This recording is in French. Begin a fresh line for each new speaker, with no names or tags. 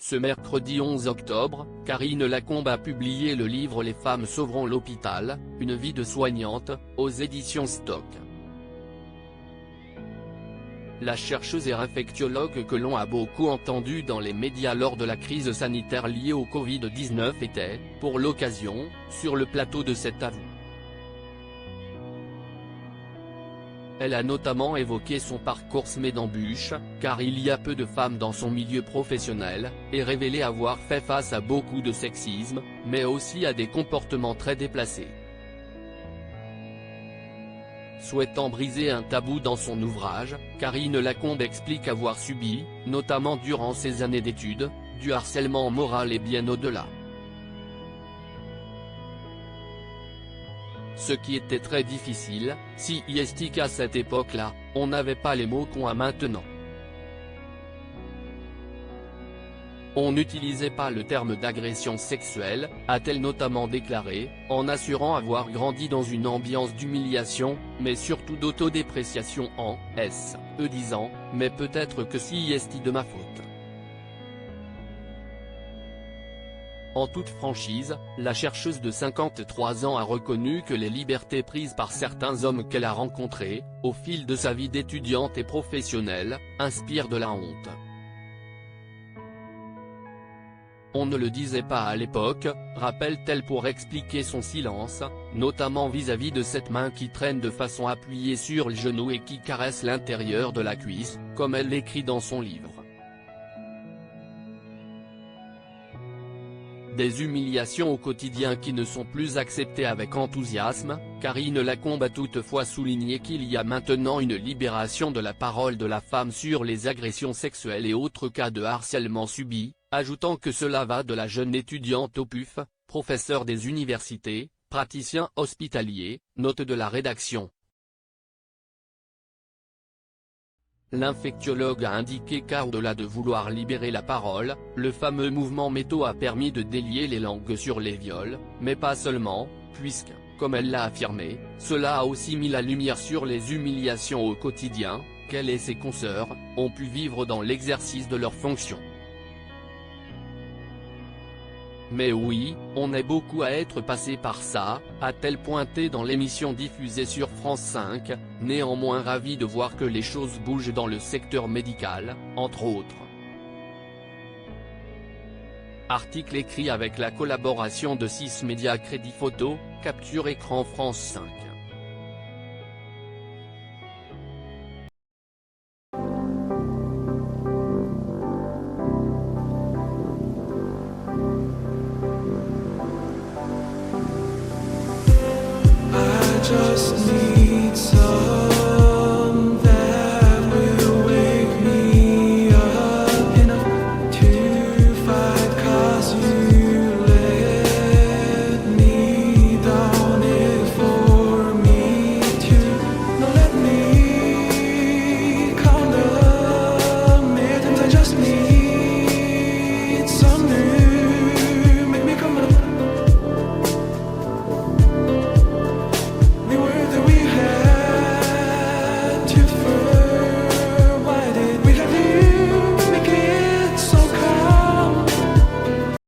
Ce mercredi 11 octobre, Karine Lacombe a publié le livre Les femmes sauveront l'hôpital, une vie de soignante, aux éditions Stock. La chercheuse et infectiologue que l'on a beaucoup entendue dans les médias lors de la crise sanitaire liée au Covid-19 était, pour l'occasion, sur le plateau de cet avou. Elle a notamment évoqué son parcours semé d'embûches, car il y a peu de femmes dans son milieu professionnel, et révélé avoir fait face à beaucoup de sexisme, mais aussi à des comportements très déplacés. Souhaitant briser un tabou dans son ouvrage, Karine Lacombe explique avoir subi, notamment durant ses années d'études, du harcèlement moral et bien au-delà. Ce qui était très difficile, si qu'à cette époque-là, on n'avait pas les mots qu'on a maintenant. On n'utilisait pas le terme d'agression sexuelle, a-t-elle notamment déclaré, en assurant avoir grandi dans une ambiance d'humiliation, mais surtout d'autodépréciation disant, mais peut-être que c'est de ma faute. En toute franchise, la chercheuse de 53 ans a reconnu que les libertés prises par certains hommes qu'elle a rencontrés, au fil de sa vie d'étudiante et professionnelle, inspirent de la honte. On ne le disait pas à l'époque, rappelle-t-elle pour expliquer son silence, notamment vis-à-vis de cette main qui traîne de façon appuyée sur le genou et qui caresse l'intérieur de la cuisse, comme elle l'écrit dans son livre. Des humiliations au quotidien qui ne sont plus acceptées avec enthousiasme, Karine Lacombe a toutefois souligné qu'il y a maintenant une libération de la parole de la femme sur les agressions sexuelles et autres cas de harcèlement subis, ajoutant que cela va de la jeune étudiante au PUF, professeur des universités, praticien hospitalier, note de la rédaction. L'infectiologue a indiqué qu'au-delà de vouloir libérer la parole, le fameux mouvement MeToo a permis de délier les langues sur les viols, mais pas seulement, puisque, comme elle l'a affirmé, cela a aussi mis la lumière sur les humiliations au quotidien, qu'elle et ses consoeurs, ont pu vivre dans l'exercice de leurs fonctions. Mais oui, on est beaucoup à être passé par ça, a-t-elle pointé dans l'émission diffusée sur France 5, néanmoins ravie de voir que les choses bougent dans le secteur médical, entre autres. Article écrit avec la collaboration de 6 médias Crédit Photo, Capture Écran France 5.
Just need